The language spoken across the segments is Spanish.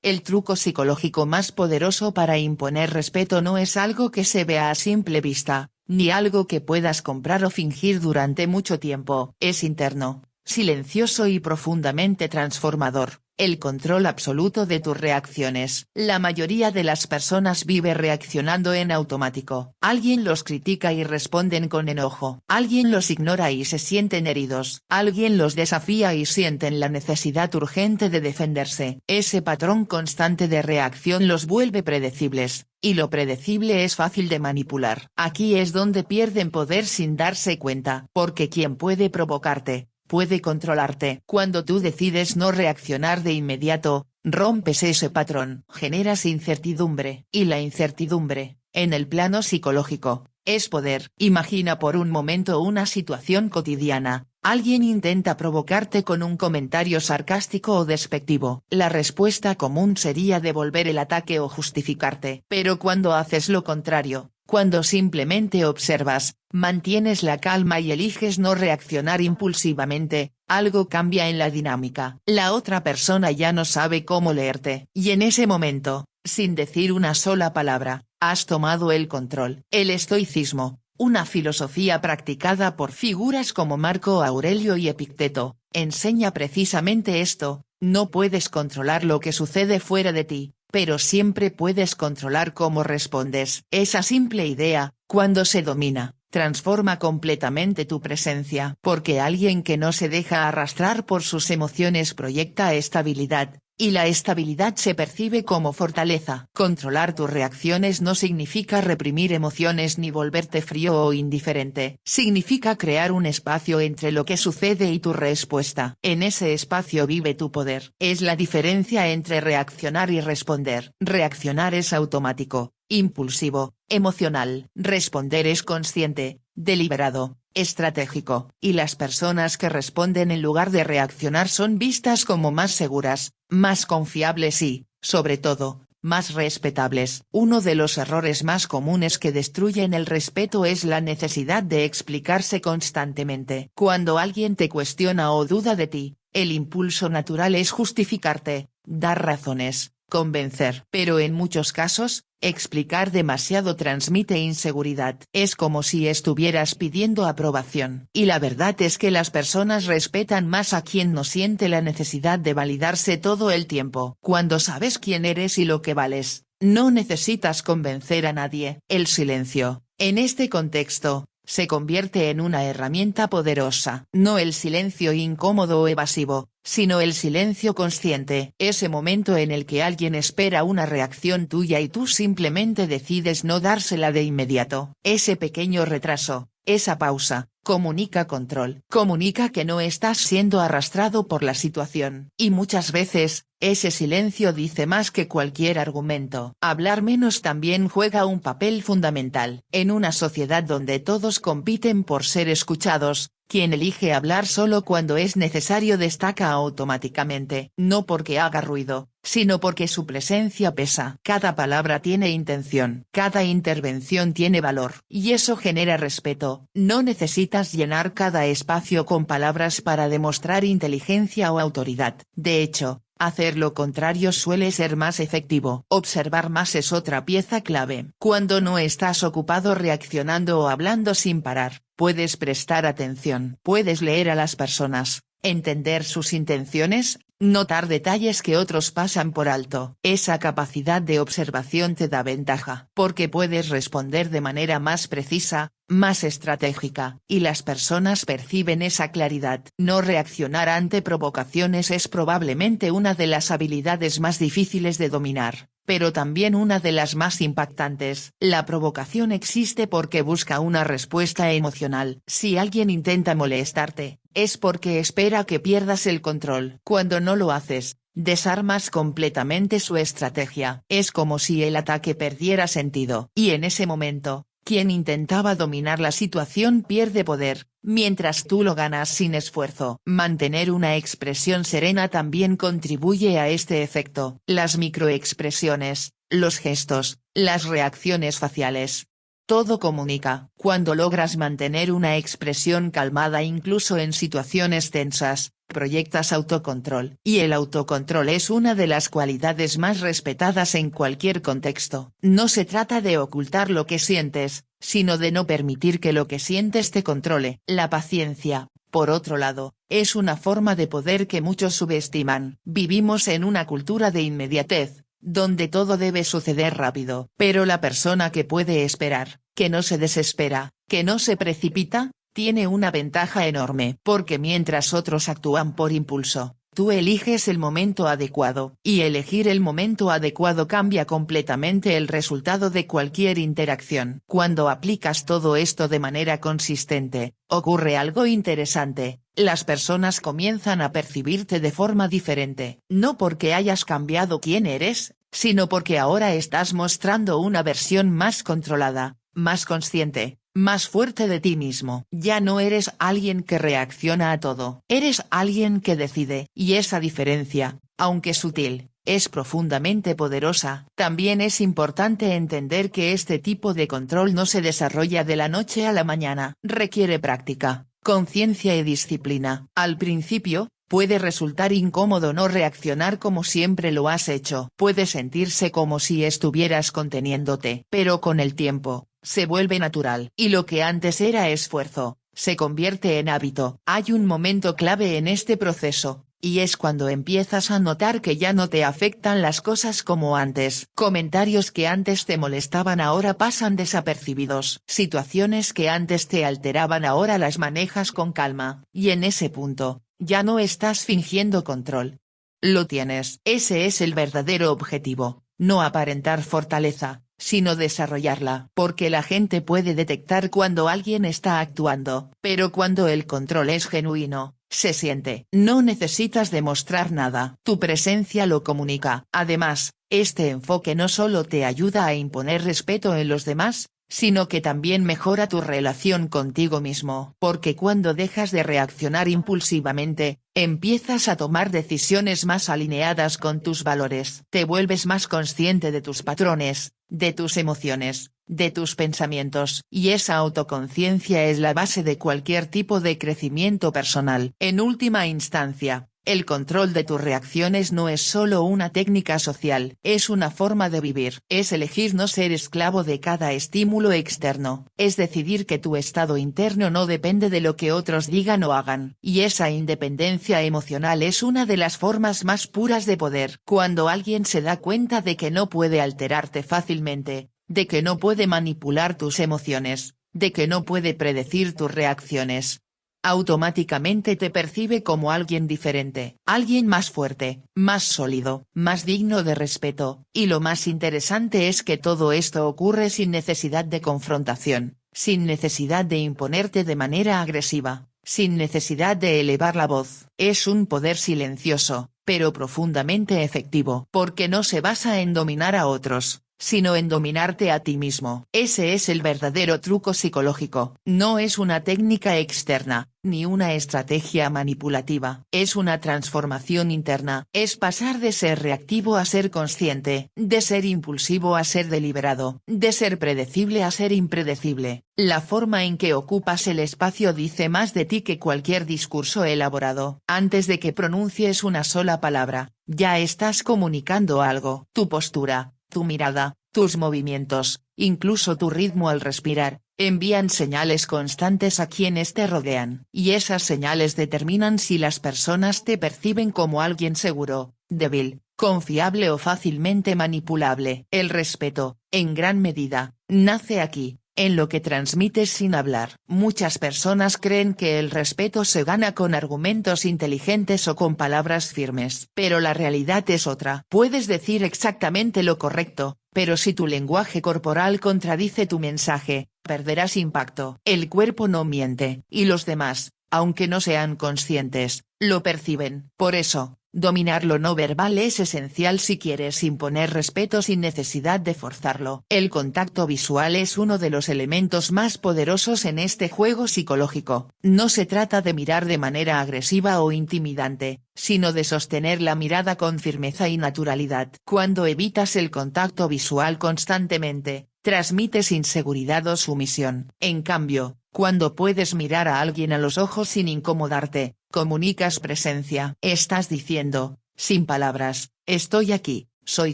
El truco psicológico más poderoso para imponer respeto no es algo que se vea a simple vista, ni algo que puedas comprar o fingir durante mucho tiempo. Es interno, silencioso y profundamente transformador. El control absoluto de tus reacciones. La mayoría de las personas vive reaccionando en automático. Alguien los critica y responden con enojo. Alguien los ignora y se sienten heridos. Alguien los desafía y sienten la necesidad urgente de defenderse. Ese patrón constante de reacción los vuelve predecibles, y lo predecible es fácil de manipular. Aquí es donde pierden poder sin darse cuenta. Porque quien puede provocarte, puede controlarte. Cuando tú decides no reaccionar de inmediato, rompes ese patrón. Generas incertidumbre. Y la incertidumbre, en el plano psicológico, es poder. Imagina por un momento una situación cotidiana. Alguien intenta provocarte con un comentario sarcástico o despectivo. La respuesta común sería devolver el ataque o justificarte. Pero cuando haces lo contrario, cuando simplemente observas, mantienes la calma y eliges no reaccionar impulsivamente, algo cambia en la dinámica. La otra persona ya no sabe cómo leerte. Y en ese momento, sin decir una sola palabra, has tomado el control. El estoicismo, una filosofía practicada por figuras como Marco Aurelio y Epicteto, enseña precisamente esto: no puedes controlar lo que sucede fuera de ti, pero siempre puedes controlar cómo respondes. Esa simple idea, cuando se domina, transforma completamente tu presencia. Porque alguien que no se deja arrastrar por sus emociones proyecta estabilidad, y la estabilidad se percibe como fortaleza. Controlar tus reacciones no significa reprimir emociones ni volverte frío o indiferente. Significa crear un espacio entre lo que sucede y tu respuesta. En ese espacio vive tu poder. Es la diferencia entre reaccionar y responder. Reaccionar es automático, impulsivo, emocional. Responder es consciente, deliberado, estratégico. Y las personas que responden en lugar de reaccionar son vistas como más seguras, más confiables y, sobre todo, más respetables. Uno de los errores más comunes que destruyen el respeto es la necesidad de explicarse constantemente. Cuando alguien te cuestiona o duda de ti, el impulso natural es justificarte, dar razones, convencer. Pero en muchos casos, explicar demasiado transmite inseguridad. Es como si estuvieras pidiendo aprobación. Y la verdad es que las personas respetan más a quien no siente la necesidad de validarse todo el tiempo. Cuando sabes quién eres y lo que vales, no necesitas convencer a nadie. El silencio, en este contexto, se convierte en una herramienta poderosa. No el silencio incómodo o evasivo, sino el silencio consciente. Ese momento en el que alguien espera una reacción tuya y tú simplemente decides no dársela de inmediato. Ese pequeño retraso, esa pausa, comunica control. Comunica que no estás siendo arrastrado por la situación. Y muchas veces, ese silencio dice más que cualquier argumento. Hablar menos también juega un papel fundamental. En una sociedad donde todos compiten por ser escuchados, quien elige hablar solo cuando es necesario destaca automáticamente. No porque haga ruido, sino porque su presencia pesa. Cada palabra tiene intención. Cada intervención tiene valor. Y eso genera respeto. No necesitas llenar cada espacio con palabras para demostrar inteligencia o autoridad. De hecho, hacer lo contrario suele ser más efectivo. Observar más es otra pieza clave. Cuando no estás ocupado reaccionando o hablando sin parar, puedes prestar atención. Puedes leer a las personas, entender sus intenciones, notar detalles que otros pasan por alto. Esa capacidad de observación te da ventaja. Porque puedes responder de manera más precisa, más estratégica. Y las personas perciben esa claridad. No reaccionar ante provocaciones es probablemente una de las habilidades más difíciles de dominar, pero también una de las más impactantes. La provocación existe porque busca una respuesta emocional. Si alguien intenta molestarte, es porque espera que pierdas el control. Cuando no lo haces, desarmas completamente su estrategia. Es como si el ataque perdiera sentido. Y en ese momento, quien intentaba dominar la situación pierde poder, mientras tú lo ganas sin esfuerzo. Mantener una expresión serena también contribuye a este efecto. Las microexpresiones, los gestos, las reacciones faciales, Todo comunica. Cuando logras mantener una expresión calmada incluso en situaciones tensas, proyectas autocontrol. Y el autocontrol es una de las cualidades más respetadas en cualquier contexto. No se trata de ocultar lo que sientes, sino de no permitir que lo que sientes te controle. La paciencia, por otro lado, es una forma de poder que muchos subestiman. Vivimos en una cultura de inmediatez, donde todo debe suceder rápido. Pero la persona que puede esperar, que no se desespera, que no se precipita, tiene una ventaja enorme. Porque mientras otros actúan por impulso, tú eliges el momento adecuado. Y elegir el momento adecuado cambia completamente el resultado de cualquier interacción. Cuando aplicas todo esto de manera consistente, ocurre algo interesante. Las personas comienzan a percibirte de forma diferente. No porque hayas cambiado quién eres, sino porque ahora estás mostrando una versión más controlada, más consciente, más fuerte de ti mismo. Ya no eres alguien que reacciona a todo. Eres alguien que decide. Y esa diferencia, aunque sutil, es profundamente poderosa. También es importante entender que este tipo de control no se desarrolla de la noche a la mañana. Requiere práctica, conciencia y disciplina. Al principio, puede resultar incómodo no reaccionar como siempre lo has hecho. Puede sentirse como si estuvieras conteniéndote. Pero con el tiempo, se vuelve natural. Y lo que antes era esfuerzo, se convierte en hábito. Hay un momento clave en este proceso, y es cuando empiezas a notar que ya no te afectan las cosas como antes. Comentarios que antes te molestaban ahora pasan desapercibidos. Situaciones que antes te alteraban ahora las manejas con calma. Y en ese punto, ya no estás fingiendo control. Lo tienes. Ese es el verdadero objetivo, no aparentar fortaleza, sino desarrollarla. Porque la gente puede detectar cuando alguien está actuando, pero cuando el control es genuino, se siente. No necesitas demostrar nada. Tu presencia lo comunica. Además, este enfoque no solo te ayuda a imponer respeto en los demás, sino que también mejora tu relación contigo mismo. Porque cuando dejas de reaccionar impulsivamente, empiezas a tomar decisiones más alineadas con tus valores. Te vuelves más consciente de tus patrones, de tus emociones, de tus pensamientos. Y esa autoconciencia es la base de cualquier tipo de crecimiento personal. En última instancia, el control de tus reacciones no es solo una técnica social, es una forma de vivir. Es elegir no ser esclavo de cada estímulo externo. Es decidir que tu estado interno no depende de lo que otros digan o hagan. Y esa independencia emocional es una de las formas más puras de poder. Cuando alguien se da cuenta de que no puede alterarte fácilmente, de que no puede manipular tus emociones, de que no puede predecir tus reacciones, automáticamente te percibe como alguien diferente, alguien más fuerte, más sólido, más digno de respeto. Y lo más interesante es que todo esto ocurre sin necesidad de confrontación, sin necesidad de imponerte de manera agresiva, sin necesidad de elevar la voz. Es un poder silencioso, pero profundamente efectivo. Porque no se basa en dominar a otros, sino en dominarte a ti mismo. Ese es el verdadero truco psicológico. No es una técnica externa, ni una estrategia manipulativa. Es una transformación interna. Es pasar de ser reactivo a ser consciente, de ser impulsivo a ser deliberado, de ser predecible a ser impredecible. La forma en que ocupas el espacio dice más de ti que cualquier discurso elaborado. Antes de que pronuncies una sola palabra, ya estás comunicando algo. Tu postura, tu mirada, tus movimientos, incluso tu ritmo al respirar, envían señales constantes a quienes te rodean. Y esas señales determinan si las personas te perciben como alguien seguro, débil, confiable o fácilmente manipulable. El respeto, en gran medida, nace aquí, en lo que transmites sin hablar. Muchas personas creen que el respeto se gana con argumentos inteligentes o con palabras firmes. Pero la realidad es otra. Puedes decir exactamente lo correcto, pero si tu lenguaje corporal contradice tu mensaje, perderás impacto. El cuerpo no miente, y los demás, aunque no sean conscientes, lo perciben. Por eso, dominar lo no verbal es esencial si quieres imponer respeto sin necesidad de forzarlo. El contacto visual es uno de los elementos más poderosos en este juego psicológico. No se trata de mirar de manera agresiva o intimidante, sino de sostener la mirada con firmeza y naturalidad. Cuando evitas el contacto visual constantemente, transmites inseguridad o sumisión. En cambio, cuando puedes mirar a alguien a los ojos sin incomodarte, comunicas presencia. Estás diciendo, sin palabras, estoy aquí, soy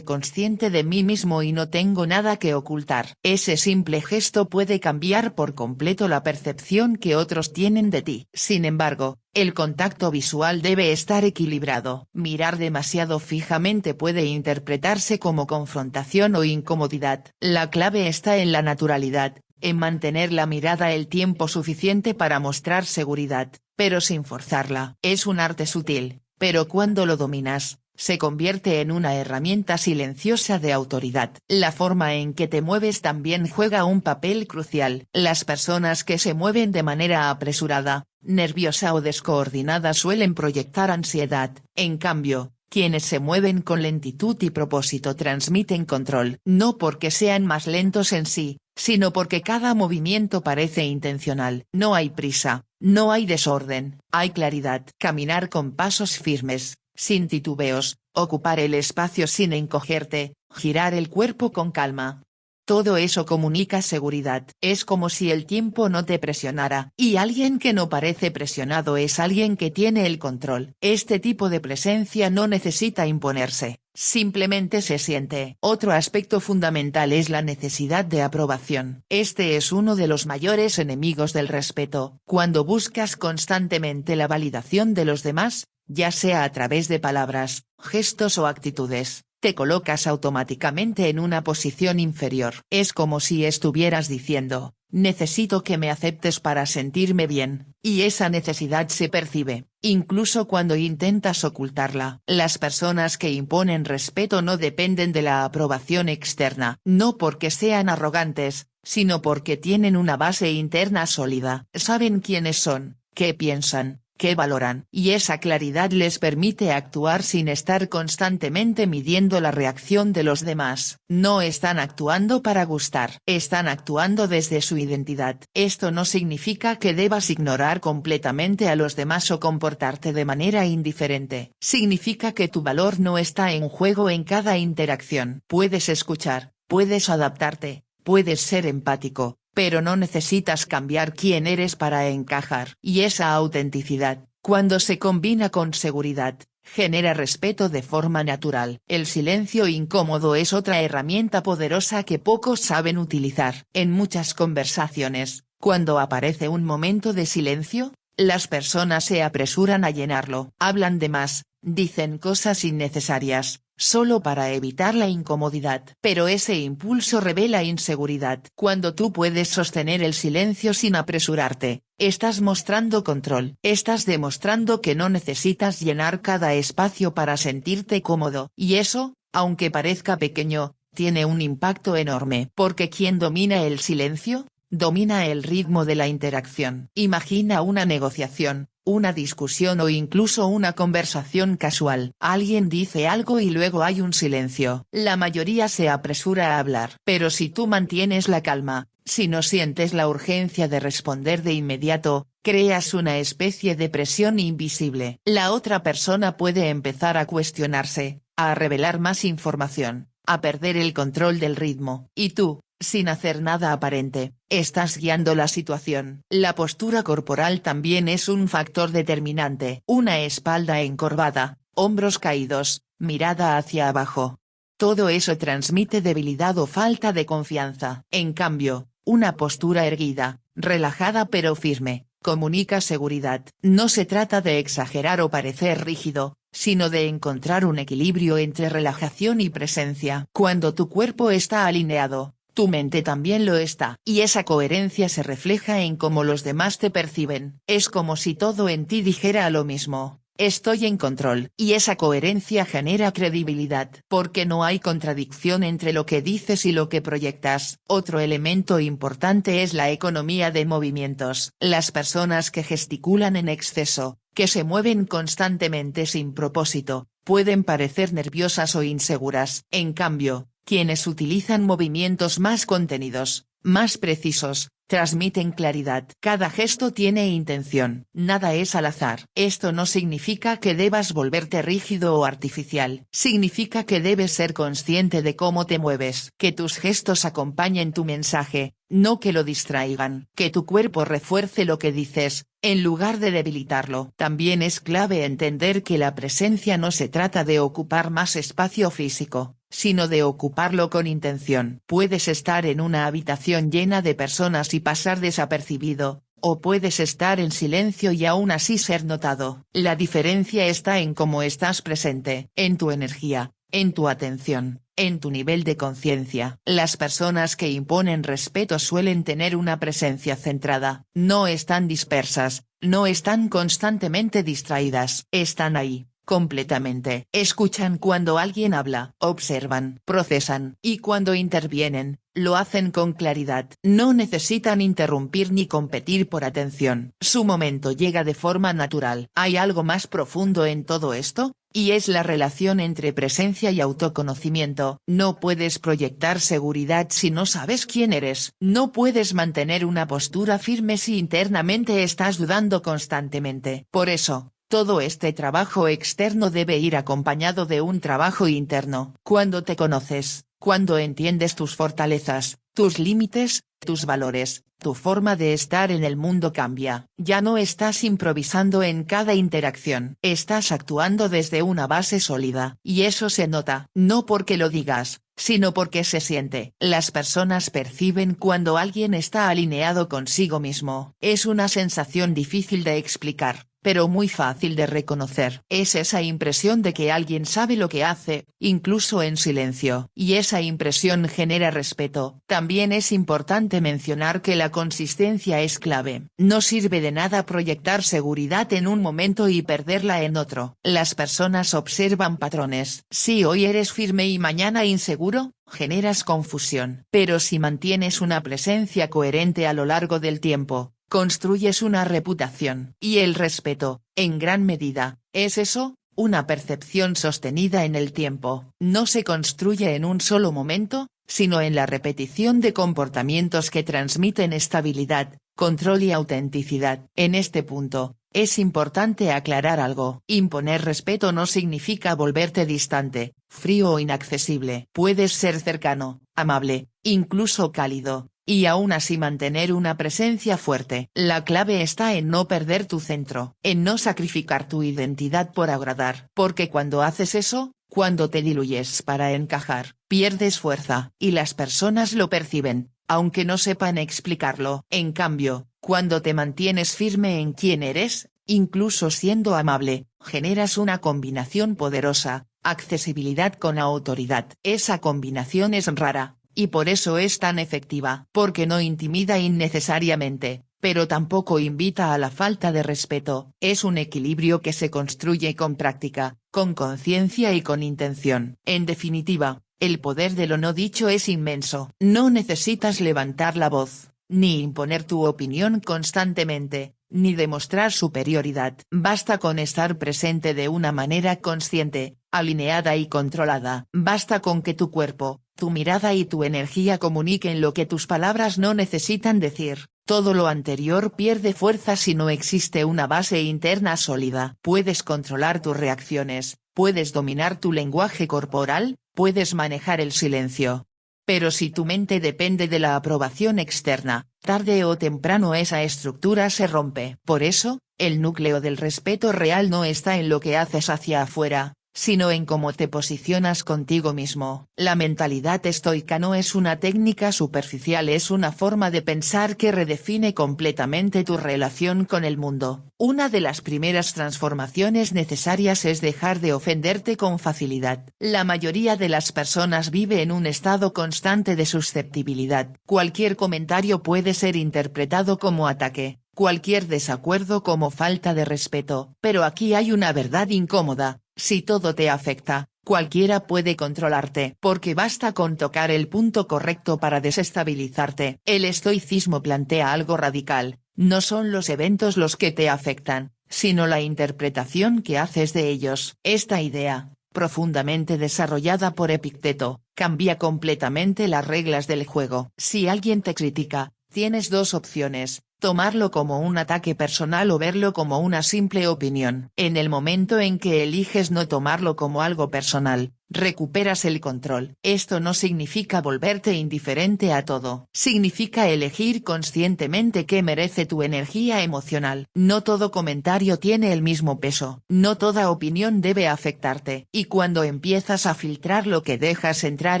consciente de mí mismo y no tengo nada que ocultar. Ese simple gesto puede cambiar por completo la percepción que otros tienen de ti. Sin embargo, el contacto visual debe estar equilibrado. Mirar demasiado fijamente puede interpretarse como confrontación o incomodidad. La clave está en la naturalidad, en mantener la mirada el tiempo suficiente para mostrar seguridad, pero sin forzarla. Es un arte sutil, pero cuando lo dominas, se convierte en una herramienta silenciosa de autoridad. La forma en que te mueves también juega un papel crucial. Las personas que se mueven de manera apresurada, nerviosa o descoordinada suelen proyectar ansiedad. En cambio, quienes se mueven con lentitud y propósito transmiten control. No porque sean más lentos en sí, sino porque cada movimiento parece intencional. No hay prisa, no hay desorden, hay claridad. Caminar con pasos firmes, sin titubeos, ocupar el espacio sin encogerte, girar el cuerpo con calma. Todo eso comunica seguridad. Es como si el tiempo no te presionara. Y alguien que no parece presionado es alguien que tiene el control. Este tipo de presencia no necesita imponerse, simplemente se siente. Otro aspecto fundamental es la necesidad de aprobación. Este es uno de los mayores enemigos del respeto. Cuando buscas constantemente la validación de los demás, ya sea a través de palabras, gestos o actitudes, te colocas automáticamente en una posición inferior. Es como si estuvieras diciendo, necesito que me aceptes para sentirme bien, y esa necesidad se percibe, incluso cuando intentas ocultarla. Las personas que imponen respeto no dependen de la aprobación externa, no porque sean arrogantes, sino porque tienen una base interna sólida. Saben quiénes son, qué piensan, que valoran, y esa claridad les permite actuar sin estar constantemente midiendo la reacción de los demás. No están actuando para gustar, están actuando desde su identidad. Esto no significa que debas ignorar completamente a los demás o comportarte de manera indiferente. Significa que tu valor no está en juego en cada interacción. Puedes escuchar, puedes adaptarte, puedes ser empático, pero no necesitas cambiar quién eres para encajar. Y esa autenticidad, cuando se combina con seguridad, genera respeto de forma natural. El silencio incómodo es otra herramienta poderosa que pocos saben utilizar. En muchas conversaciones, cuando aparece un momento de silencio, las personas se apresuran a llenarlo. Hablan de más, dicen cosas innecesarias, solo para evitar la incomodidad. Pero ese impulso revela inseguridad. Cuando tú puedes sostener el silencio sin apresurarte, estás mostrando control. Estás demostrando que no necesitas llenar cada espacio para sentirte cómodo. Y eso, aunque parezca pequeño, tiene un impacto enorme. Porque quien domina el silencio, domina el ritmo de la interacción. Imagina una negociación, una discusión o incluso una conversación casual. Alguien dice algo y luego hay un silencio. La mayoría se apresura a hablar. Pero si tú mantienes la calma, si no sientes la urgencia de responder de inmediato, creas una especie de presión invisible. La otra persona puede empezar a cuestionarse, a revelar más información, a perder el control del ritmo. Y tú, sin hacer nada aparente, estás guiando la situación. La postura corporal también es un factor determinante. Una espalda encorvada, hombros caídos, mirada hacia abajo. Todo eso transmite debilidad o falta de confianza. En cambio, una postura erguida, relajada pero firme, comunica seguridad. No se trata de exagerar o parecer rígido, sino de encontrar un equilibrio entre relajación y presencia. Cuando tu cuerpo está alineado, tu mente también lo está. Y esa coherencia se refleja en cómo los demás te perciben. Es como si todo en ti dijera lo mismo. Estoy en control. Y esa coherencia genera credibilidad. Porque no hay contradicción entre lo que dices y lo que proyectas. Otro elemento importante es la economía de movimientos. Las personas que gesticulan en exceso, que se mueven constantemente sin propósito, pueden parecer nerviosas o inseguras. En cambio, quienes utilizan movimientos más contenidos, más precisos, transmiten claridad. Cada gesto tiene intención, nada es al azar. Esto no significa que debas volverte rígido o artificial, significa que debes ser consciente de cómo te mueves. Que tus gestos acompañen tu mensaje, no que lo distraigan. Que tu cuerpo refuerce lo que dices, en lugar de debilitarlo. También es clave entender que la presencia no se trata de ocupar más espacio físico, sino de ocuparlo con intención. Puedes estar en una habitación llena de personas y pasar desapercibido, o puedes estar en silencio y aún así ser notado. La diferencia está en cómo estás presente, en tu energía, en tu atención, en tu nivel de conciencia. Las personas que imponen respeto suelen tener una presencia centrada, no están dispersas, no están constantemente distraídas, están ahí, completamente. Escuchan cuando alguien habla, observan, procesan, y cuando intervienen, lo hacen con claridad. No necesitan interrumpir ni competir por atención. Su momento llega de forma natural. ¿Hay algo más profundo en todo esto? Y es la relación entre presencia y autoconocimiento. No puedes proyectar seguridad si no sabes quién eres. No puedes mantener una postura firme si internamente estás dudando constantemente. Por eso, todo este trabajo externo debe ir acompañado de un trabajo interno. Cuando te conoces, cuando entiendes tus fortalezas, tus límites, tus valores, tu forma de estar en el mundo cambia. Ya no estás improvisando en cada interacción. Estás actuando desde una base sólida. Y eso se nota, no porque lo digas, sino porque se siente. Las personas perciben cuando alguien está alineado consigo mismo. Es una sensación difícil de explicar, pero muy fácil de reconocer. Es esa impresión de que alguien sabe lo que hace, incluso en silencio. Y esa impresión genera respeto. También es importante mencionar que la consistencia es clave. No sirve de nada proyectar seguridad en un momento y perderla en otro. Las personas observan patrones. Si hoy eres firme y mañana inseguro, generas confusión. Pero si mantienes una presencia coherente a lo largo del tiempo, construyes una reputación. Y el respeto, en gran medida, es eso, una percepción sostenida en el tiempo. No se construye en un solo momento, sino en la repetición de comportamientos que transmiten estabilidad, control y autenticidad. En este punto, es importante aclarar algo. Imponer respeto no significa volverte distante, frío o inaccesible. Puedes ser cercano, amable, incluso cálido, y aún así mantener una presencia fuerte. La clave está en no perder tu centro, en no sacrificar tu identidad por agradar. Porque cuando haces eso, cuando te diluyes para encajar, pierdes fuerza. Y las personas lo perciben, aunque no sepan explicarlo. En cambio, cuando te mantienes firme en quién eres, incluso siendo amable, generas una combinación poderosa, accesibilidad con autoridad. Esa combinación es rara, y por eso es tan efectiva. Porque no intimida innecesariamente, pero tampoco invita a la falta de respeto. Es un equilibrio que se construye con práctica, con conciencia y con intención. En definitiva, el poder de lo no dicho es inmenso. No necesitas levantar la voz, ni imponer tu opinión constantemente, ni demostrar superioridad. Basta con estar presente de una manera consciente, alineada y controlada. Basta con que tu cuerpo, tu mirada y tu energía comuniquen lo que tus palabras no necesitan decir. Todo lo anterior pierde fuerza si no existe una base interna sólida. Puedes controlar tus reacciones, puedes dominar tu lenguaje corporal, puedes manejar el silencio. Pero si tu mente depende de la aprobación externa, tarde o temprano esa estructura se rompe. Por eso, el núcleo del respeto real no está en lo que haces hacia afuera, sino en cómo te posicionas contigo mismo. La mentalidad estoica no es una técnica superficial, es una forma de pensar que redefine completamente tu relación con el mundo. Una de las primeras transformaciones necesarias es dejar de ofenderte con facilidad. La mayoría de las personas vive en un estado constante de susceptibilidad. Cualquier comentario puede ser interpretado como ataque, cualquier desacuerdo como falta de respeto. Pero aquí hay una verdad incómoda: si todo te afecta, cualquiera puede controlarte. Porque basta con tocar el punto correcto para desestabilizarte. El estoicismo plantea algo radical: no son los eventos los que te afectan, sino la interpretación que haces de ellos. Esta idea, profundamente desarrollada por Epicteto, cambia completamente las reglas del juego. Si alguien te critica, Tienes dos opciones: tomarlo como un ataque personal o verlo como una simple opinión. En el momento en que eliges no tomarlo como algo personal, recuperas el control. Esto no significa volverte indiferente a todo. Significa elegir conscientemente qué merece tu energía emocional. No todo comentario tiene el mismo peso. No toda opinión debe afectarte. Y cuando empiezas a filtrar lo que dejas entrar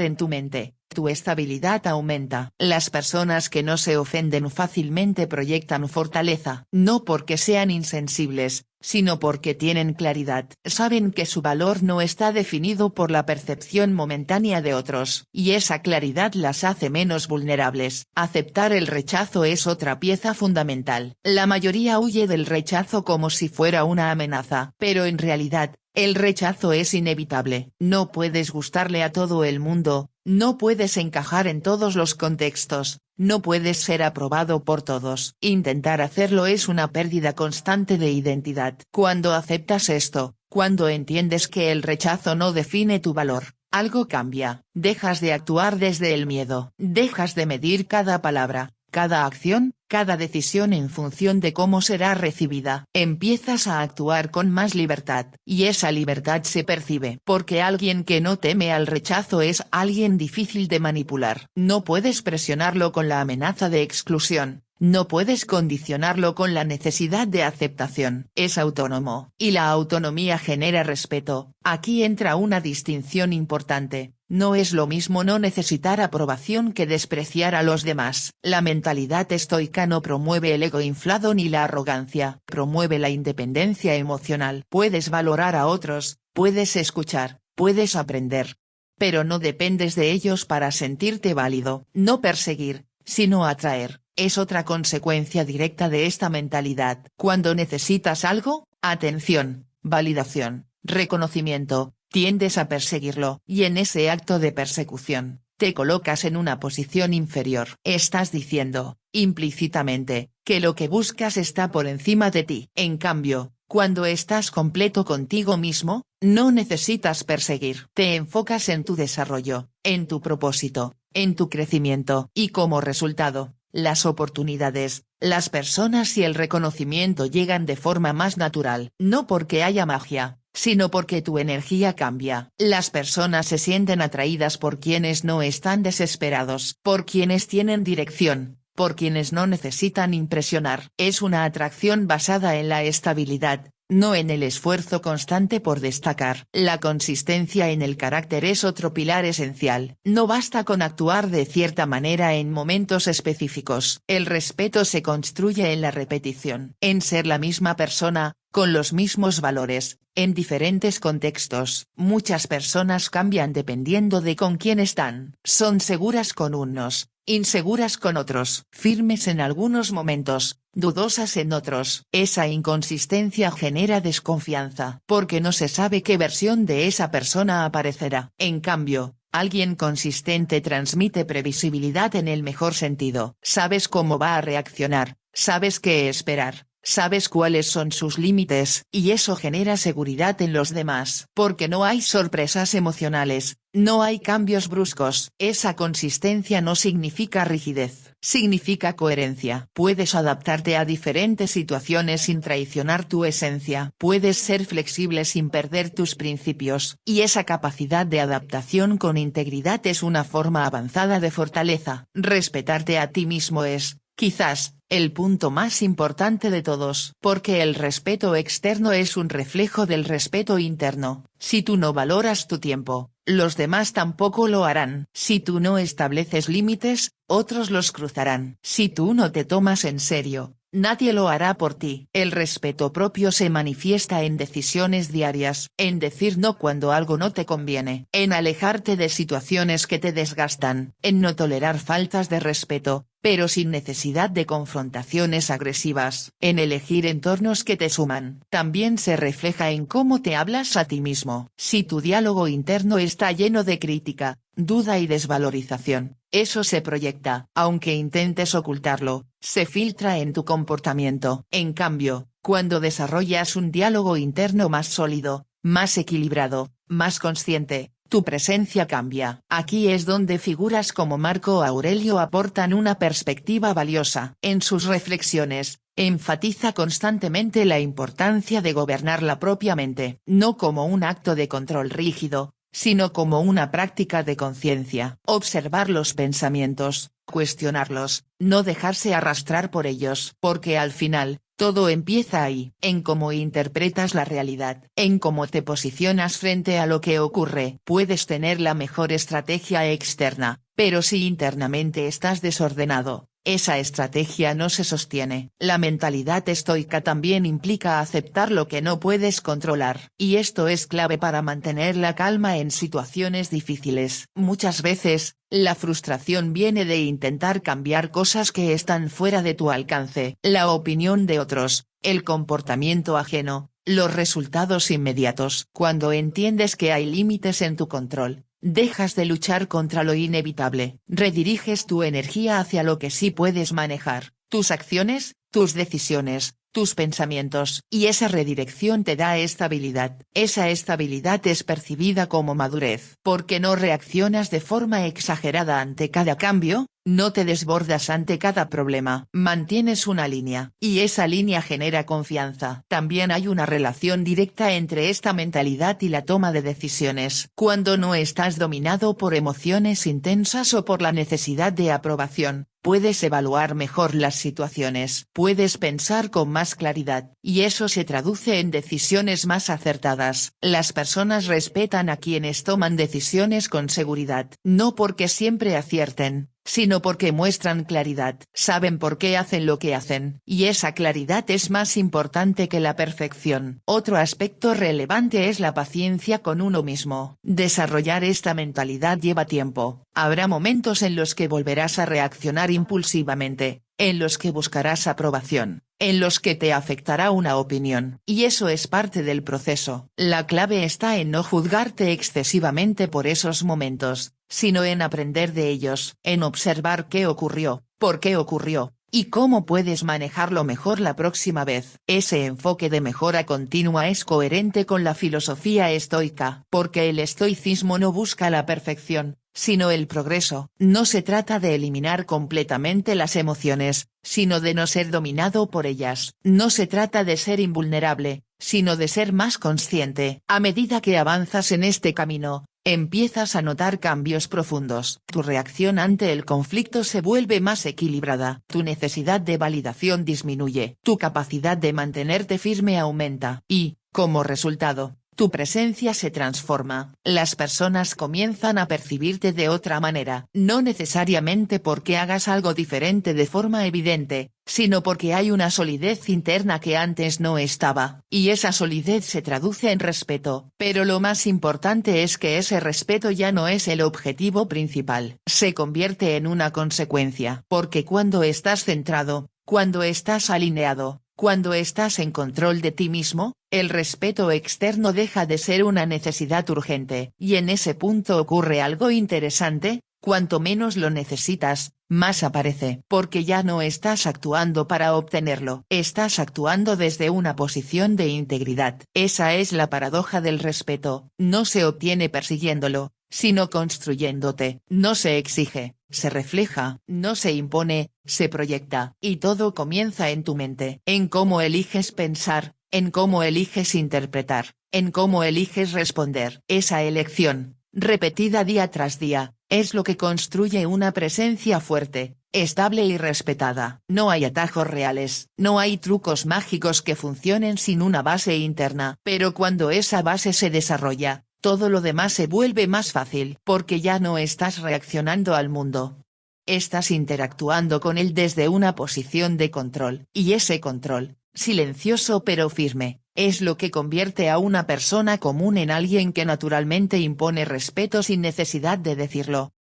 en tu mente, tu estabilidad aumenta. Las personas que no se ofenden fácilmente proyectan fortaleza. No porque sean insensibles, sino porque tienen claridad. Saben que su valor no está definido por la percepción momentánea de otros, y esa claridad las hace menos vulnerables. Aceptar el rechazo es otra pieza fundamental. La mayoría huye del rechazo como si fuera una amenaza, pero en realidad, el rechazo es inevitable. No puedes gustarle a todo el mundo, no puedes encajar en todos los contextos, no puedes ser aprobado por todos. Intentar hacerlo es una pérdida constante de identidad. Cuando aceptas esto, cuando entiendes que el rechazo no define tu valor, algo cambia. Dejas de actuar desde el miedo, dejas de medir cada palabra, cada acción, cada decisión en función de cómo será recibida. Empiezas a actuar con más libertad, y esa libertad se percibe. Porque alguien que no teme al rechazo es alguien difícil de manipular. No puedes presionarlo con la amenaza de exclusión, no puedes condicionarlo con la necesidad de aceptación. Es autónomo, y la autonomía genera respeto. Aquí entra una distinción importante. No es lo mismo no necesitar aprobación que despreciar a los demás. La mentalidad estoica no promueve el ego inflado ni la arrogancia, promueve la independencia emocional. Puedes valorar a otros, puedes escuchar, puedes aprender. Pero no dependes de ellos para sentirte válido. No perseguir, sino atraer, es otra consecuencia directa de esta mentalidad. Cuando necesitas algo, atención, validación, reconocimiento, tiendes a perseguirlo. Y en ese acto de persecución, te colocas en una posición inferior. Estás diciendo, implícitamente, que lo que buscas está por encima de ti. En cambio, cuando estás completo contigo mismo, no necesitas perseguir. Te enfocas en tu desarrollo, en tu propósito, en tu crecimiento. Y como resultado, las oportunidades, las personas y el reconocimiento llegan de forma más natural. No porque haya magia, sino porque tu energía cambia. Las personas se sienten atraídas por quienes no están desesperados, por quienes tienen dirección, por quienes no necesitan impresionar. Es una atracción basada en la estabilidad, no en el esfuerzo constante por destacar. La consistencia en el carácter es otro pilar esencial. No basta con actuar de cierta manera en momentos específicos. El respeto se construye en la repetición, en ser la misma persona, con los mismos valores, en diferentes contextos. Muchas personas cambian dependiendo de con quién están. Son seguras con unos, inseguras con otros, firmes en algunos momentos, dudosas en otros. Esa inconsistencia genera desconfianza, porque no se sabe qué versión de esa persona aparecerá. En cambio, alguien consistente transmite previsibilidad en el mejor sentido. Sabes cómo va a reaccionar, sabes qué esperar, sabes cuáles son sus límites, y eso genera seguridad en los demás. Porque no hay sorpresas emocionales, no hay cambios bruscos. Esa consistencia no significa rigidez, significa coherencia. Puedes adaptarte a diferentes situaciones sin traicionar tu esencia. Puedes ser flexible sin perder tus principios. Y esa capacidad de adaptación con integridad es una forma avanzada de fortaleza. Respetarte a ti mismo es, quizás, el punto más importante de todos. Porque el respeto externo es un reflejo del respeto interno. Si tú no valoras tu tiempo, los demás tampoco lo harán. Si tú no estableces límites, otros los cruzarán. Si tú no te tomas en serio, nadie lo hará por ti. El respeto propio se manifiesta en decisiones diarias, en decir no cuando algo no te conviene, en alejarte de situaciones que te desgastan, en no tolerar faltas de respeto, pero sin necesidad de confrontaciones agresivas, en elegir entornos que te suman. También se refleja en cómo te hablas a ti mismo. Si tu diálogo interno está lleno de crítica, duda y desvalorización, eso se proyecta. Aunque intentes ocultarlo, se filtra en tu comportamiento. En cambio, cuando desarrollas un diálogo interno más sólido, más equilibrado, más consciente, tu presencia cambia. Aquí es donde figuras como Marco Aurelio aportan una perspectiva valiosa. En sus reflexiones, enfatiza constantemente la importancia de gobernar la propia mente, no como un acto de control rígido, sino como una práctica de conciencia. Observar los pensamientos, cuestionarlos, no dejarse arrastrar por ellos. Porque al final, todo empieza ahí, en cómo interpretas la realidad, en cómo te posicionas frente a lo que ocurre. Puedes tener la mejor estrategia externa, pero si internamente estás desordenado, esa estrategia no se sostiene. La mentalidad estoica también implica aceptar lo que no puedes controlar, y esto es clave para mantener la calma en situaciones difíciles. Muchas veces, la frustración viene de intentar cambiar cosas que están fuera de tu alcance. La opinión de otros, el comportamiento ajeno, los resultados inmediatos. Cuando entiendes que hay límites en tu control, dejas de luchar contra lo inevitable, rediriges tu energía hacia lo que sí puedes manejar, tus acciones, tus decisiones, tus pensamientos. Y esa redirección te da estabilidad. Esa estabilidad es percibida como madurez. Porque no reaccionas de forma exagerada ante cada cambio, no te desbordas ante cada problema. Mantienes una línea, y esa línea genera confianza. También hay una relación directa entre esta mentalidad y la toma de decisiones. Cuando no estás dominado por emociones intensas o por la necesidad de aprobación, puedes evaluar mejor las situaciones. Puedes pensar con más claridad, y eso se traduce en decisiones más acertadas. Las personas respetan a quienes toman decisiones con seguridad. No porque siempre acierten, sino porque muestran claridad. Saben por qué hacen lo que hacen, y esa claridad es más importante que la perfección. Otro aspecto relevante es la paciencia con uno mismo. Desarrollar esta mentalidad lleva tiempo. Habrá momentos en los que volverás a reaccionar impulsivamente, en los que buscarás aprobación, en los que te afectará una opinión. Y eso es parte del proceso. La clave está en no juzgarte excesivamente por esos momentos, sino en aprender de ellos, en observar qué ocurrió, por qué ocurrió, y cómo puedes manejarlo mejor la próxima vez. Ese enfoque de mejora continua es coherente con la filosofía estoica, porque el estoicismo no busca la perfección, sino el progreso. No se trata de eliminar completamente las emociones, sino de no ser dominado por ellas. No se trata de ser invulnerable, sino de ser más consciente. A medida que avanzas en este camino, empiezas a notar cambios profundos. Tu reacción ante el conflicto se vuelve más equilibrada. Tu necesidad de validación disminuye. Tu capacidad de mantenerte firme aumenta. Y, como resultado, tu presencia se transforma. Las personas comienzan a percibirte de otra manera. No necesariamente porque hagas algo diferente de forma evidente, sino porque hay una solidez interna que antes no estaba. Y esa solidez se traduce en respeto. Pero lo más importante es que ese respeto ya no es el objetivo principal. Se convierte en una consecuencia. Porque cuando estás centrado, cuando estás alineado, cuando estás en control de ti mismo, el respeto externo deja de ser una necesidad urgente. Y en ese punto ocurre algo interesante: cuanto menos lo necesitas, más aparece. Porque ya no estás actuando para obtenerlo. Estás actuando desde una posición de integridad. Esa es la paradoja del respeto. No se obtiene persiguiéndolo, sino construyéndote. No se exige, se refleja. No se impone, se proyecta. Y todo comienza en tu mente. En cómo eliges pensar, en cómo eliges interpretar, en cómo eliges responder. Esa elección, repetida día tras día, es lo que construye una presencia fuerte, estable y respetada. No hay atajos reales, no hay trucos mágicos que funcionen sin una base interna. Pero cuando esa base se desarrolla, todo lo demás se vuelve más fácil. Porque ya no estás reaccionando al mundo. Estás interactuando con él desde una posición de control. Y ese control, silencioso pero firme, es lo que convierte a una persona común en alguien que naturalmente impone respeto sin necesidad de decirlo.